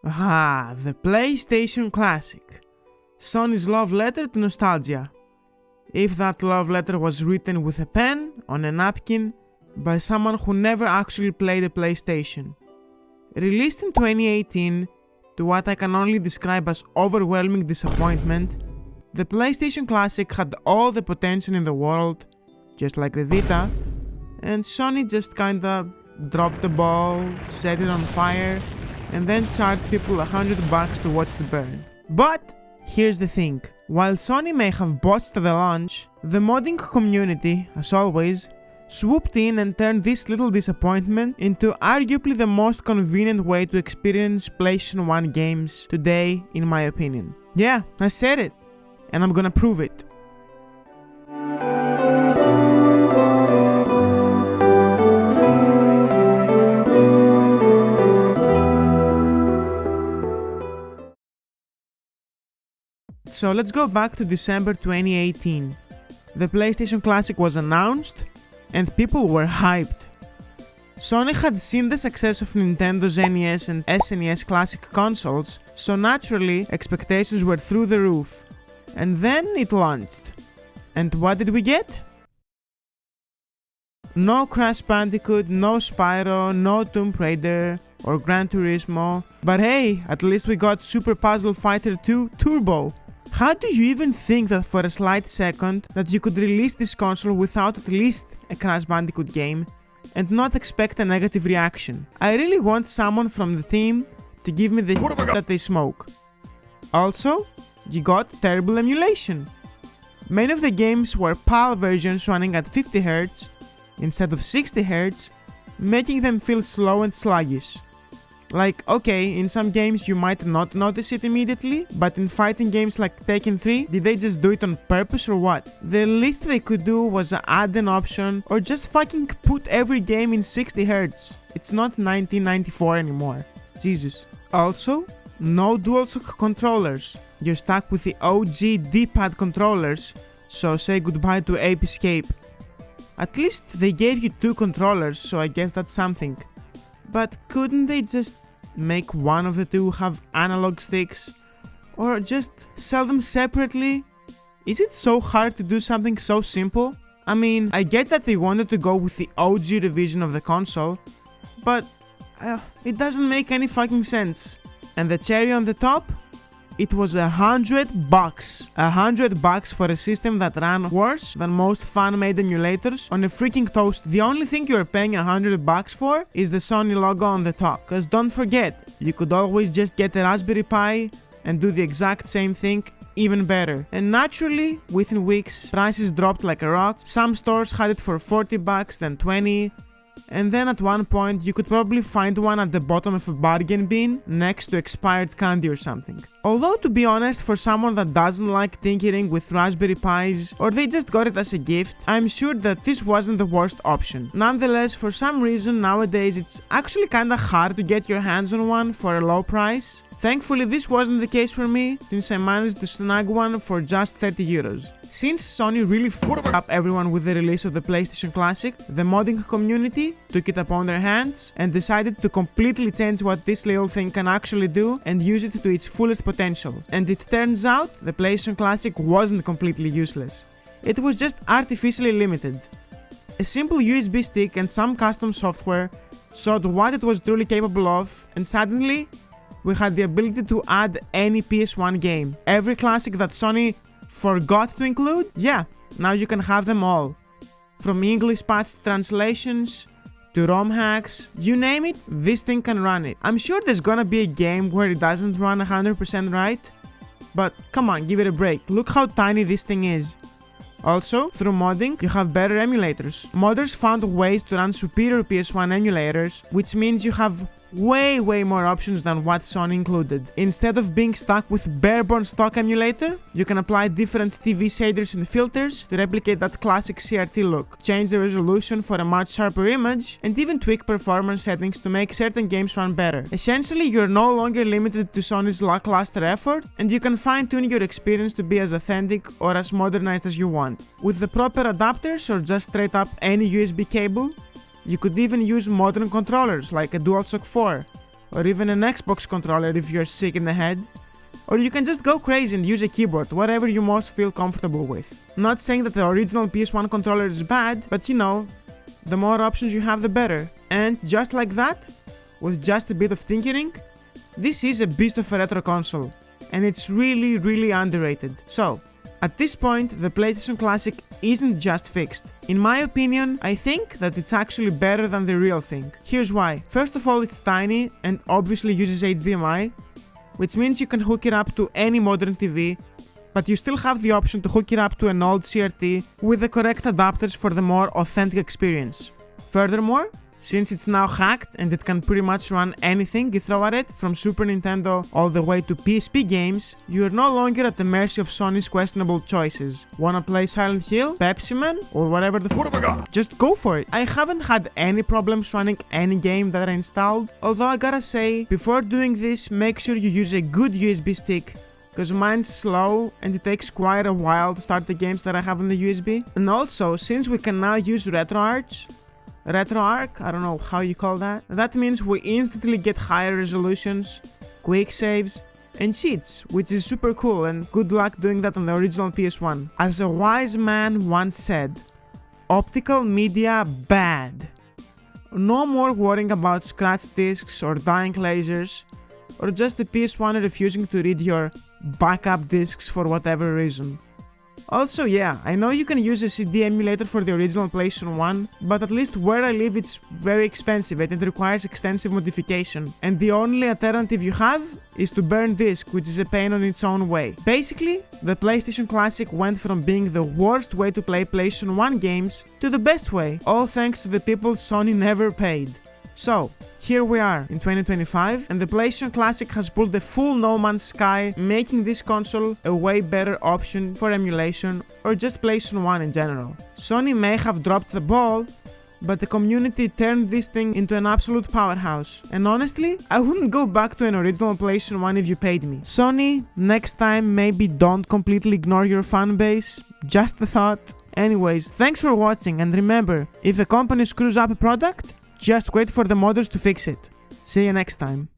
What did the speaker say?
Ah, the PlayStation Classic. Sony's love letter to nostalgia. If that love letter was written with a pen on a napkin by someone who never actually played a PlayStation. Released in 2018, to what I can only describe as overwhelming disappointment, the PlayStation Classic had all the potential in the world, just like the Vita, and Sony just kinda dropped the ball, set it on fire, and then charged people $100 to watch the burn. But here's the thing, while Sony may have botched the launch, the modding community, as always, swooped in and turned this little disappointment into arguably the most convenient way to experience PlayStation 1 games today, in my opinion. Yeah, I said it, and I'm gonna prove it. So let's go back to December 2018. The PlayStation Classic was announced, and people were hyped. Sony had seen the success of Nintendo's NES and SNES classic consoles, so naturally expectations were through the roof. And then it launched. And what did we get? No Crash Bandicoot, no Spyro, no Tomb Raider or Gran Turismo, but hey, at least we got Super Puzzle Fighter 2 Turbo. How do you even think that for a slight second that you could release this console without at least a Crash Bandicoot game and not expect a negative reaction? I really want someone from the team to give me the that they smoke. Also, you got terrible emulation. Many of the games were PAL versions running at 50Hz instead of 60Hz, making them feel slow and sluggish. Like, okay, in some games you might not notice it immediately, but in fighting games like Tekken 3, did they just do it on purpose or what? The least they could do was add an option or just fucking put every game in 60Hz. It's not 1994 anymore. Jesus. Also, no DualShock controllers. You're stuck with the OG D-pad controllers, so say goodbye to Ape Escape. At least they gave you 2 controllers, so I guess that's something. But couldn't they just make one of the two have analog sticks? Or just sell them separately? Is it so hard to do something so simple? I mean, I get that they wanted to go with the OG revision of the console, but it doesn't make any fucking sense. And the cherry on the top? It was $100. $100 for a system that ran worse than most fan-made emulators on a freaking toast. The only thing you're paying $100 for is the Sony logo on the top. Cause don't forget, you could always just get a Raspberry Pi and do the exact same thing, even better. And naturally, within weeks, prices dropped like a rock. Some stores had it for $40, then $20. And then at one point you could probably find one at the bottom of a bargain bin next to expired candy or something. Although to be honest, for someone that doesn't like tinkering with Raspberry Pis or they just got it as a gift, I'm sure that this wasn't the worst option. Nonetheless, for some reason nowadays it's actually kinda hard to get your hands on one for a low price. Thankfully this wasn't the case for me, since I managed to snag one for just €30. Since Sony really f***ed up everyone with the release of the PlayStation Classic, the modding community took it upon their hands and decided to completely change what this little thing can actually do and use it to its fullest potential. And it turns out the PlayStation Classic wasn't completely useless. It was just artificially limited. A simple USB stick and some custom software showed what it was truly capable of, and suddenly we had the ability to add any PS1 game. Every classic that Sony forgot to include? Yeah, now you can have them all. From English patched translations to ROM hacks, you name it, this thing can run it. I'm sure there's gonna be a game where it doesn't run 100% right, but come on, give it a break. Look how tiny this thing is. Also, through modding, you have better emulators. Modders found ways to run superior PS1 emulators, which means you have way more options than what Sony included. Instead of being stuck with bare-bones stock emulator, you can apply different TV shaders and filters to replicate that classic CRT look, change the resolution for a much sharper image, and even tweak performance settings to make certain games run better. Essentially, you're no longer limited to Sony's lackluster effort, and you can fine-tune your experience to be as authentic or as modernized as you want. With the proper adapters or just straight up any USB cable, you could even use modern controllers like a DualShock 4 or even an Xbox controller if you're sick in the head. Or you can just go crazy and use a keyboard, whatever you most feel comfortable with. Not saying that the original PS1 controller is bad, but you know, the more options you have the better. And just like that, with just a bit of tinkering, this is a beast of a retro console, and it's really underrated. So, at this point, the PlayStation Classic isn't just fixed. In my opinion, I think that it's actually better than the real thing. Here's why. First of all, it's tiny and obviously uses HDMI, which means you can hook it up to any modern TV, but you still have the option to hook it up to an old CRT with the correct adapters for the more authentic experience. Furthermore, since it's now hacked and it can pretty much run anything you throw at it, from Super Nintendo all the way to PSP games, you're no longer at the mercy of Sony's questionable choices. Wanna play Silent Hill, Pepsi Man, or whatever the what have I got? Just go for it. I haven't had any problems running any game that I installed, although I gotta say, before doing this, make sure you use a good USB stick, because mine's slow and it takes quite a while to start the games that I have on the USB. And also, since we can now use RetroArch, I don't know how you call that. That means we instantly get higher resolutions, quick saves, and cheats, which is super cool, and good luck doing that on the original PS1. As a wise man once said, optical media bad. No more worrying about scratched discs or dying lasers, or just the PS1 refusing to read your backup discs for whatever reason. Also, yeah, I know you can use a CD emulator for the original PlayStation 1, but at least where I live it's very expensive and it requires extensive modification, and the only alternative you have is to burn disk, which is a pain on its own way. Basically, the PlayStation Classic went from being the worst way to play PlayStation 1 games to the best way, all thanks to the people Sony never paid. So, here we are in 2025, and the PlayStation Classic has pulled a full No Man's Sky, making this console a way better option for emulation or just PlayStation 1 in general. Sony may have dropped the ball, but the community turned this thing into an absolute powerhouse. And honestly, I wouldn't go back to an original PlayStation 1 if you paid me. Sony, next time maybe don't completely ignore your fanbase, just a thought. Anyways, thanks for watching, and remember, if a company screws up a product, just wait for the modders to fix it. See you next time.